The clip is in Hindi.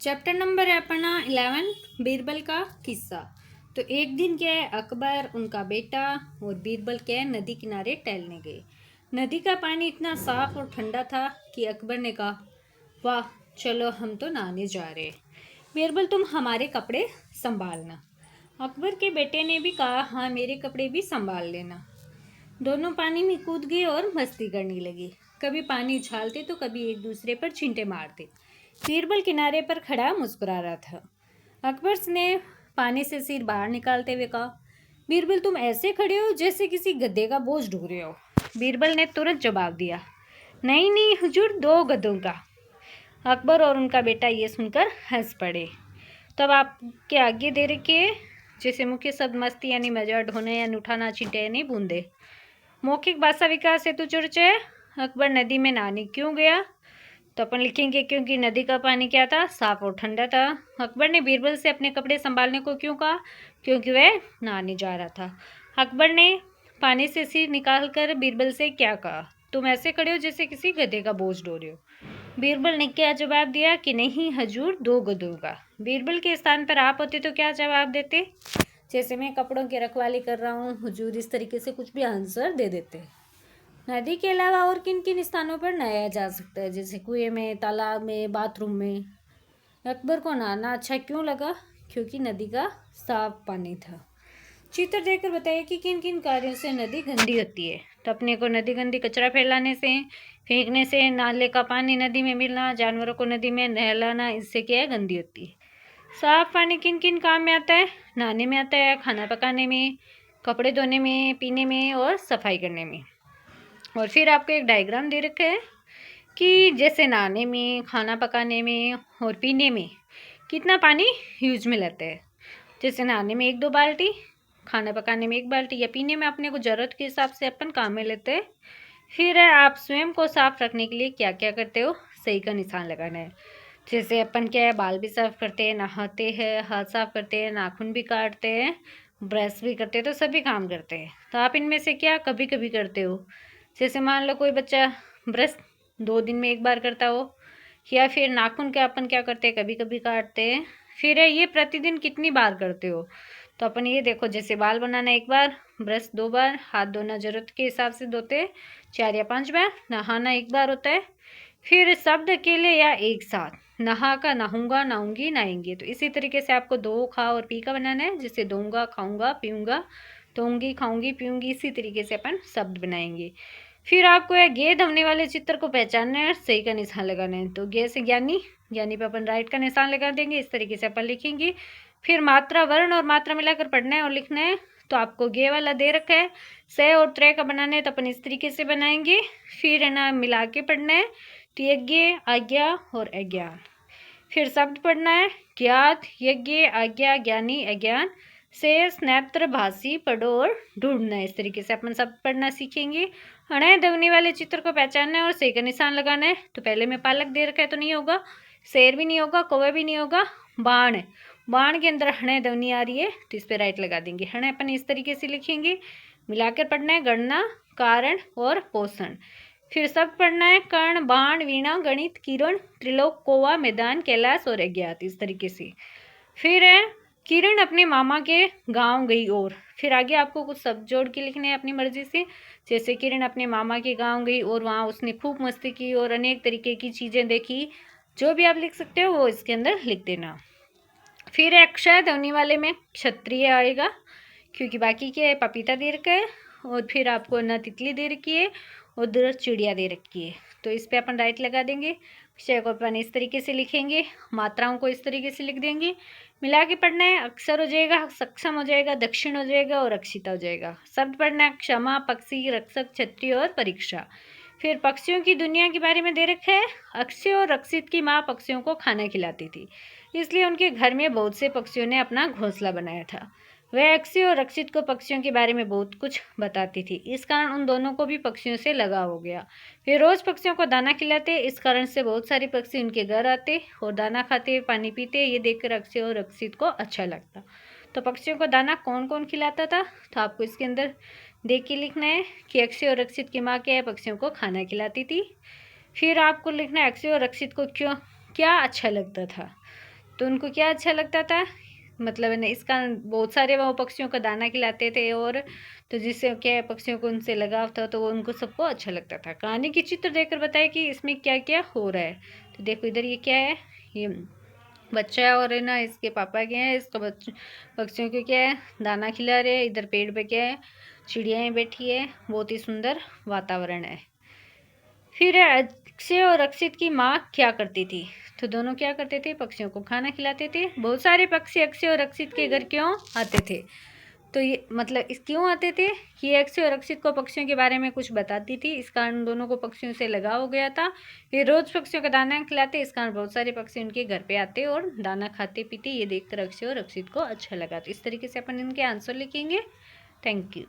चैप्टर नंबर है अपना 11 बीरबल का किस्सा। तो एक दिन क्या है, अकबर, उनका बेटा और बीरबल क्या है नदी किनारे टहलने गए। नदी का पानी इतना साफ और ठंडा था कि अकबर ने कहा, वाह, चलो हम तो नहाने जा रहे हैं। बीरबल, तुम हमारे कपड़े संभालना। अकबर के बेटे ने भी कहा, हाँ, मेरे कपड़े भी संभाल लेना। दोनों पानी में कूद गए और मस्ती करने लगे। कभी पानी उछालते तो कभी एक दूसरे पर छींटे मारते। बीरबल किनारे पर खड़ा मुस्कुरा रहा था। अकबर ने पानी से सिर बाहर निकालते हुए कहा, बीरबल, तुम ऐसे खड़े हो जैसे किसी गधे का बोझ ढो रहे हो। बीरबल ने तुरंत जवाब दिया, नहीं नहीं हुजूर, 2 गधों का। अकबर और उनका बेटा ये सुनकर हंस पड़े। तब आपके आगे दे रखे जैसे मुख्य शब्द मस्ती यानी मजा, ढोने यानी उठाना, छींटे यानी बूंदे। मौखिक भाषा विकास हेतु चर्चा। अकबर नदी में नहाने क्यों गया? तो अपन लिखेंगे क्योंकि नदी का पानी क्या था, साफ और ठंडा था। अकबर ने बीरबल से अपने कपड़े संभालने को क्यों कहा? क्योंकि वह नहाने जा रहा था। अकबर ने पानी से सिर निकालकर बीरबल से क्या कहा? तुम ऐसे खड़े हो जैसे किसी गधे का बोझ ढो रहे हो। बीरबल ने क्या जवाब दिया कि नहीं हजूर, 2 गधों का। बीरबल के स्थान पर आप होते तो क्या जवाब देते? जैसे मैं कपड़ों की रखवाली कर रहा हूँ हुजूर, इस तरीके से कुछ भी आंसर दे देते। नदी के अलावा और किन किन स्थानों पर नहाया जा सकता है? जैसे कुएं में, तालाब में, बाथरूम में। अकबर को नहाना अच्छा क्यों लगा? क्योंकि नदी का साफ पानी था। चित्र देखकर बताइए कि किन किन कार्यों से नदी गंदी होती है। तो अपने को नदी गंदी कचरा फैलाने से, फेंकने से, नाले का पानी नदी में मिलना, जानवरों को नदी में नहलाना, इससे क्या है, गंदी होती है। साफ पानी किन किन काम में आता है? नहाने में आता है, खाना पकाने में, कपड़े धोने में, पीने में और सफाई करने में। और फिर आपको एक डायग्राम दे रखा है कि जैसे नहाने में, खाना पकाने में और पीने में कितना पानी यूज में लेते हैं। जैसे नहाने में 1-2 बाल्टी, खाना पकाने में 1 बाल्टी, या पीने में अपने को ज़रूरत के हिसाब से अपन काम में लेते हैं। फिर आप स्वयं को साफ रखने के लिए क्या क्या करते हो? सही का निशान लगाना है। जैसे अपन क्या है, बाल भी साफ करते हैं, नहाते हैं, हाथ साफ करते हैं, नाखून भी काटते हैं, ब्रश भी करते हैं, तो सभी काम करते हैं। तो आप इनमें से क्या कभी कभी करते हो? जैसे मान लो कोई बच्चा ब्रश 2 दिन में 1 बार करता हो, या फिर नाखून के अपन क्या करते हैं, कभी कभी काटते हैं। फिर ये प्रतिदिन कितनी बार करते हो? तो अपन ये देखो, जैसे बाल बनाना 1 बार, ब्रश 2 बार, हाथ धोना ज़रूरत के हिसाब से धोते हैं 4 या 5 बार, नहाना 1 बार होता है। फिर शब्द अकेले या एक साथ, नहा का, नहाऊंगा, नहाऊंगी, नहाएंगे। तो इसी तरीके से आपको दो, खा और पी का बनाना है। जैसे दूंगा, खाऊंगा, पीऊंगा, धोऊंगी, खाऊंगी, पीऊंगी, इसी तरीके से अपन शब्द बनाएंगे। फिर आपको यह गे धमने वाले चित्र को पहचानना है और सही का निशान लगाना है। तो गे से ज्ञानी, ज्ञानी पे अपन राइट का निशान लगा देंगे। इस तरीके से अपन लिखेंगे। फिर मात्रा, वर्ण और मात्रा मिलाकर पढ़ना है और लिखना है। तो आपको गे वाला दे रखा है, से और त्रय का बनाना है, तो अपन इस तरीके से बनाएंगे। फिर है ना, मिला के पढ़ना है। तो यज्ञ, आज्ञा और अज्ञान। फिर शब्द पढ़ना है, ज्ञात, यज्ञ, आज्ञा, ज्ञानी, अज्ञान। शेष, नेत्र, भाषी, पढ़ो और ढूंढना है। इस तरीके से अपन शब्द पढ़ना सीखेंगे। हणे दवनी वाले चित्र को पहचानना है और सही का निशान लगाना है। तो पहले में पालक दे रखा है तो नहीं होगा, शेर भी नहीं होगा, कौवा भी नहीं होगा, बाण, बाण के अंदर हणे ध्वनि आ रही है तो इस पर राइट लगा देंगे। हणे अपन इस तरीके से लिखेंगे। मिलाकर पढ़ना है, गणना, कारण और पोषण। फिर शब्द पढ़ना है, कर्ण, बाण, वीणा, गणित, किरण, त्रिलोक, कौवा, मैदान, कैलाश और अज्ञात, इस तरीके से। फिर है, किरण अपने मामा के गांव गई और। फिर आगे आपको कुछ शब्द जोड़ के लिखने हैं अपनी मर्जी से। जैसे किरण अपने मामा के गांव गई और वहाँ उसने खूब मस्ती की और अनेक तरीके की चीज़ें देखी। जो भी आप लिख सकते हो वो इसके अंदर लिख देना। फिर अक्षय ध्वनि वाले में क्षत्रिय आएगा, क्योंकि बाकी के पपीता दे रखा है और फिर आपको न तितली दे रखी है, उधर चिड़िया दे रखी है। तो इस पे अपन राइट लगा देंगे। अक्षय को अपन इस तरीके से लिखेंगे, मात्राओं को इस तरीके से लिख देंगे। मिला के पढ़ना है, अक्षर हो जाएगा, सक्षम हो जाएगा, दक्षिण हो जाएगा और रक्षिता हो जाएगा। शब्द पढ़ना है, क्षमा, पक्षी, रक्षक, क्षत्रिय और परीक्षा। फिर पक्षियों की दुनिया के बारे में दे रखा है। अक्षय और रक्षित की माँ पक्षियों को खाना खिलाती थी, इसलिए उनके घर में बहुत से पक्षियों ने अपना घोंसला बनाया था। वह अक्षय और रक्षित को पक्षियों के बारे में बहुत कुछ बताती थी, इस कारण उन दोनों को भी पक्षियों से लगाव हो गया। वे रोज पक्षियों को दाना खिलाते, इस कारण से बहुत सारे पक्षी उनके घर आते और दाना खाते, पानी पीते। ये देखकर अक्षय और रक्षित को अच्छा लगता। तो पक्षियों को दाना कौन कौन खिलाता था? तो आपको इसके अंदर देख के लिखना है कि अक्षय और रक्षित की माँ क्या है, पक्षियों को खाना खिलाती थी। फिर आपको लिखना है अक्षय और रक्षित को क्यों क्या अच्छा लगता था। तो उनको क्या अच्छा लगता था, मतलब है ना, इस कारण बहुत सारे वो पक्षियों को दाना खिलाते थे, और तो जिससे क्या है, पक्षियों को उनसे लगाव था, तो वो उनको सबको अच्छा लगता था। कहानी की चित्र देखकर बताए कि इसमें क्या क्या हो रहा है। तो देखो इधर ये क्या है, ये बच्चा है और है ना इसके पापा क्या है, इसको पक्षियों को क्या है दाना खिला रहे हैं। इधर पेड़ पे क्या है, चिड़ियाएँ बैठी है, बहुत ही सुंदर वातावरण है। फिर अक्षय और अक्षित की माँ क्या करती थी, तो दोनों क्या करते थे, पक्षियों को खाना खिलाते थे। बहुत सारे पक्षी अक्षय और अक्षित के घर क्यों आते थे, तो ये मतलब इस क्यों आते थे कि ये अक्षय और अक्षित को पक्षियों के बारे में कुछ बताती थी, इस कारण दोनों को पक्षियों से लगाव हो गया था। फिर रोज पक्षियों को दाना खिलाते, इस कारण बहुत सारे पक्षी उनके घर पे आते और दाना खाते पीते, ये देखकर अक्षय और अक्षित को अच्छा लगा। तो इस तरीके से अपन इनके आंसर लिखेंगे। Thank you.